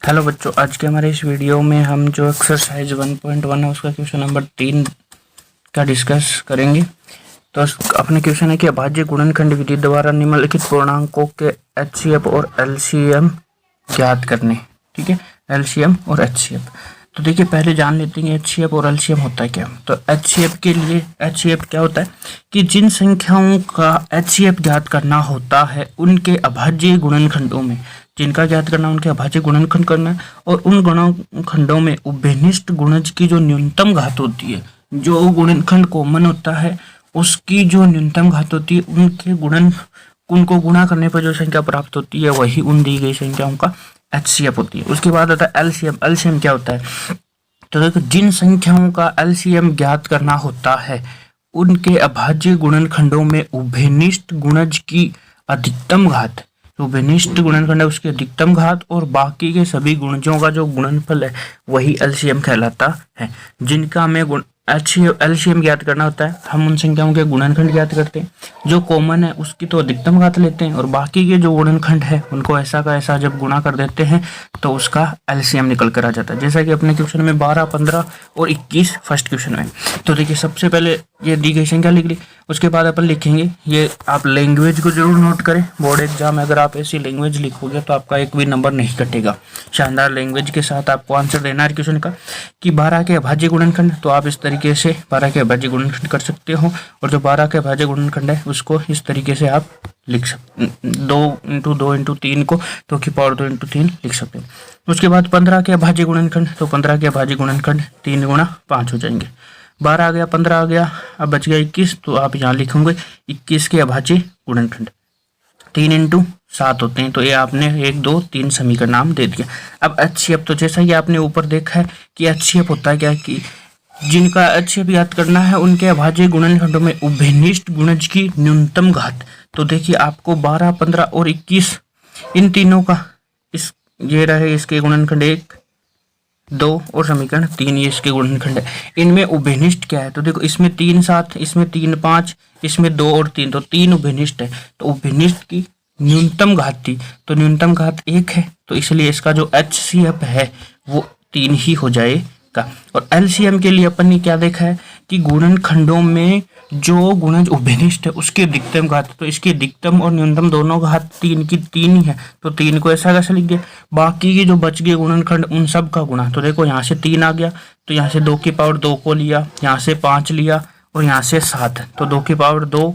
Hello बच्चों, आज के हमारे इस वीडियो में हम जो एक्सरसाइज 1.1 है उसका क्वेश्चन नंबर 3 का डिस्कस करेंगे। तो अपने क्वेश्चन है कि अभाज्य गुणनखंड विधि द्वारा निम्नलिखित पूर्णांकों के एचसीएफ और एलसीएम ज्ञात करने। ठीक है, एलसीएम और एचसीएफ। तो देखिए, पहले जान लेते हैं एचसीएफ और एलसीएम होता है क्या। तो एचसीएफ के लिए एचसीएफ क्या होता है कि जिन संख्याओं का एचसीएफ ज्ञात करना होता है उनके अभाज्य गुणनखंडों में, जिनका ज्ञात करना उनके अभाज्य गुणनखंड करना है, और उन गुणनखंडों में उभयनिष्ठ गुणज की जो न्यूनतम घात होती है, जो गुणनखंड कॉमन होता है उसकी जो न्यूनतम घात होती है, उनको गुणा करने पर जो संख्या प्राप्त होती है वही उन दी गई संख्याओं का एचसीएफ होती है। उसके बाद आता है एलसीएम। एलसीएम क्या होता है? तो देखो, जिन संख्याओं का एलसीएम ज्ञात करना होता है उनके अभाज्य गुणनखंडों में उभयनिष्ठ गुणज की अधिकतम घात, उभयनिष्ठ गुणनखंड है उसकी अधिकतम घात और बाकी के सभी गुणजों का जो गुणनफल है वही एलसीएम कहलाता है। जिनका हमें एलसीएम ज्ञात करना होता है, हम उन संख्याओं के गुणनखंड ज्ञात करते हैं। जो कॉमन है उसकी तो अधिकतम घात लेते हैं और बाकी के जो गुणनखंड है उनको ऐसा का ऐसा जब गुणा कर देते हैं तो उसका एलसीएम निकल कर आ जाता है। जैसा कि अपने क्वेश्चन में 12, 15 और 21 फर्स्ट क्वेश्चन में। तो देखिए, सबसे पहले ये दी गई संख्या लिख ली, उसके बाद अपन लिखेंगे, ये आप लैंग्वेज को जरूर नोट करें। बोर्ड एग्जाम में अगर आप ऐसी लैंग्वेज लिखोगे तो आपका एक भी नंबर नहीं कटेगा। शानदार लैंग्वेज के साथ आपको आंसर देना है क्वेश्चन का कि 12 के अभाज्य गुणनखंड। तो आप इस तरीके से 12 के अभाज्य गुणनखंड कर सकते हो, और जो 12 के अभाज्य गुणनखंड है उसको इस तरीके से आप लिख सकते, 2 × 2 × 3 को 2 की पावर 2 × 3 लिख सकते हैं। उसके बाद 15 के अभाज्य गुणनखंड, तो 15 के अभाज्य गुणनखंड 3 × 5 हो जाएंगे। 12 आ गया, 15 आ गया, अब बच गया 21। तो आप यहाँ लिखोगे 21 के अभाज्य गुणनखंड 3 × 7 होते हैं। तो ये आपने 1, 2, 3 समीकरण नाम दे दिया। अब एचसीएफ, तो जैसा कि आपने ऊपर देखा है कि एचसीएफ होता है क्या कि जिनका एचसीएफ याद करना है उनके अभाज्य गुणनखंडों में उभयनिष्ठ गुणज की न्यूनतम घात। तो देखिए, आपको 12, 15 और 21 इन तीनों का ये रहे इसके गुणनखंड 1, 2 और समीकरण 3 ये इसके गुणनखंड है। इनमें उभयनिष्ठ क्या है? तो देखो, इसमें 3, 7, इसमें 3, 5, इसमें 2 और 3, तो 3 उभयनिष्ठ है। तो उभयनिष्ठ की न्यूनतम घात थी, तो न्यूनतम घात 1 है, तो इसलिए इसका जो एचसीएफ है वो 3 ही हो जाएगा। और एलसीएम के लिए अपन ने क्या देखा है कि गुणनखंडों में जो गुणज उभयनिष्ठ है उसकी अधिकतम घात, तो इसकी अधिकतम और न्यूनतम दोनों घात 3 की 3 ही है, तो 3 को ऐसा कैसे लिख दिया। बाकी के जो बच गए गुणनखंड उन सब का गुणा, तो देखो यहाँ से 3 आ गया, तो यहाँ से 2 की पावर 2 को लिया, यहाँ से 5 लिया और यहाँ से 7, तो 2 की पावर 2,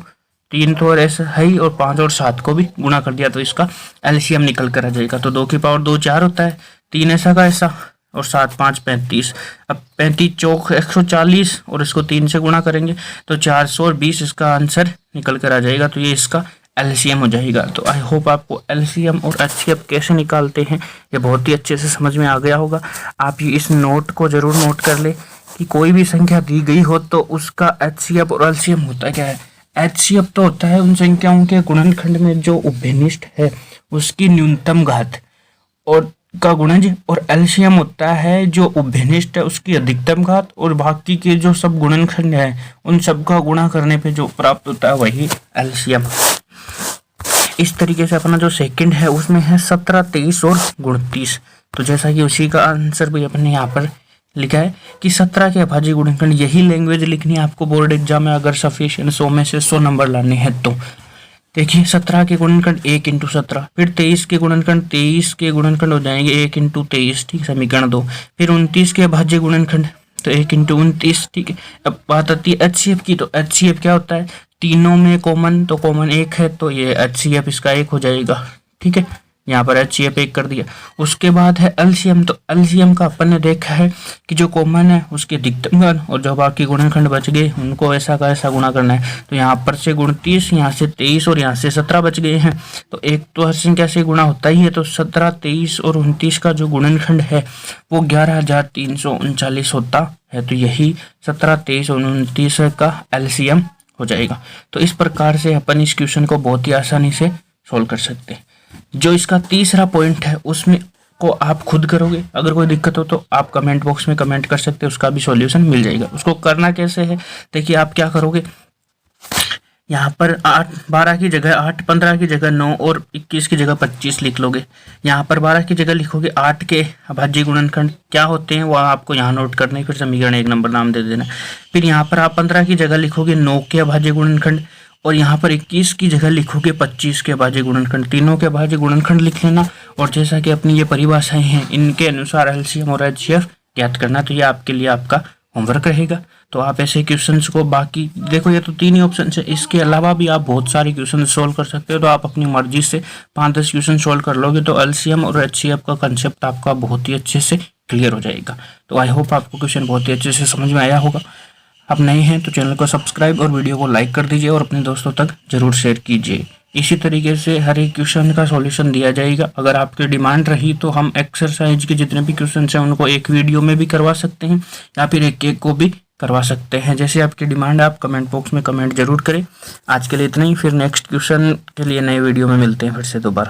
3 तो और ऐसा है ही, और 5 और 7 को भी गुणा कर दिया तो इसका एलसीएम निकल कर आ जाएगा। तो 2 की पावर 2 4 होता है, 3 ऐसा का ऐसा और 7, 5, 35। अब 35 चौक 140 और इसको 3 से गुणा करेंगे तो 420 इसका आंसर निकल कर आ जाएगा। तो ये इसका एलसीएम हो जाएगा। तो आई होप आपको एलसीएम और एचसीएफ कैसे निकालते हैं ये बहुत ही अच्छे से समझ में आ गया होगा। आप ये इस नोट को जरूर नोट कर ले कि कोई भी संख्या दी गई हो तो उसका एचसीएफ और एलसीएम होता क्या है। एचसीएफ तो होता है उन संख्याओं के गुणनखंड में जो उभयनिष्ठ है उसकी न्यूनतम घात और का गुणज, और एलसीएम होता है जो उभयनिष्ठ है उसकी अधिकतम घात और बाकी के जो सब गुणनखंड है उन सब का गुणा करने पे जो प्राप्त होता है वही एलसीएम। इस तरीके से अपना जो सेकंड है उसमें है 17, 23 और 29। तो जैसा कि उसी का आंसर भी अपने यहाँ पर लिखा है कि 17 के अभाज्य गुणनखंड, यही लैंग्वेज लिखनी है आपको बोर्ड एग्जाम में अगर सफिशिएंट 100 में से 100 नंबर लाने हैं तो। देखिए, 17 के गुणनखंड 1 × 17, फिर 23 के गुणनखंड हो जाएंगे 1 × 23, ठीक, समीकरण 2। फिर 29 के अभाज्य गुणनखंड तो 1 × 29, ठीक है। अब बात आती है एचसीएफ की, तो एचसीएफ क्या होता है, तीनों में कॉमन, तो कॉमन 1 है तो ये एचसीएफ इसका 1 हो जाएगा, ठीक है। यहाँ पर एचसीएफ 1 कर दिया। उसके बाद है एलसीएम, तो एलसीएम का अपन ने देखा है कि जो कॉमन है उसके अधिकतम घात और जो बाकी गुणनखंड बच गए उनको ऐसा का ऐसा गुणा करना है। तो यहाँ पर से 29, यहाँ से 23 और यहाँ से 17 बच गए हैं, तो एक तो हर संख्या से गुणा होता ही है। तो 17, 23 और 29 का जो गुणनखंड है वो 11,339 होता है। तो यही 17, 23 और 29 का एलसीएम हो जाएगा। तो इस प्रकार से अपन इस क्वेश्चन को बहुत ही आसानी से सोल्व कर सकते हैं। जो इसका तीसरा पॉइंट है उसमें को आप खुद करोगे, अगर कोई दिक्कत हो तो आप कमेंट बॉक्स में कमेंट कर सकते हैं, उसका भी सॉल्यूशन मिल जाएगा। उसको करना कैसे है, देखिए आप क्या करोगे, यहाँ पर 8 12 की जगह 8, 15 की जगह 9 और 21 की जगह 25 लिख लोगे। यहाँ पर 12 की जगह लिखोगे 8 के अभाज्य गुणनखंड क्या होते हैं वो आपको यहाँ नोट करने, फिर समीकरण 1 नंबर नाम दे देना। फिर यहाँ पर आप 15 की जगह लिखोगे 9 के अभाज्य गुणनखंड और यहाँ पर 21 की जगह लिखोगे 25 के अभाज्य गुणनखंड। तीनों के अभाज्य गुणनखंड लिख लेना और जैसा कि अपनी ये परिभाषाएं हैं इनके अनुसार एलसीएम और एचसीएफ ज्ञात करना। तो ये आपके लिए आपका होमवर्क रहेगा। तो आप ऐसे क्वेश्चंस को, बाकी देखो ये तो 3 ही ऑप्शन है, इसके अलावा भी आप बहुत सारे क्वेश्चन सोल्व कर सकते हो। तो आप अपनी मर्जी से 5-10 क्वेश्चन सोल्व कर लोगे तो एलसीएम और एचसीएफ का कंसेप्ट आपका बहुत ही अच्छे से क्लियर हो जाएगा। तो आई होप आपको क्वेश्चन बहुत ही अच्छे से समझ में आया होगा। आप नए हैं तो चैनल को सब्सक्राइब और वीडियो को लाइक कर दीजिए और अपने दोस्तों तक जरूर शेयर कीजिए। इसी तरीके से हर एक क्वेश्चन का सॉल्यूशन दिया जाएगा। अगर आपकी डिमांड रही तो हम एक्सरसाइज के जितने भी क्वेश्चन हैं उनको एक वीडियो में भी करवा सकते हैं या फिर एक को भी करवा सकते हैं। जैसे आपकी डिमांड है आप कमेंट बॉक्स में कमेंट जरूर करें। आज के लिए इतना ही, फिर नेक्स्ट क्वेश्चन के लिए नए वीडियो में मिलते हैं फिर से दोबारा।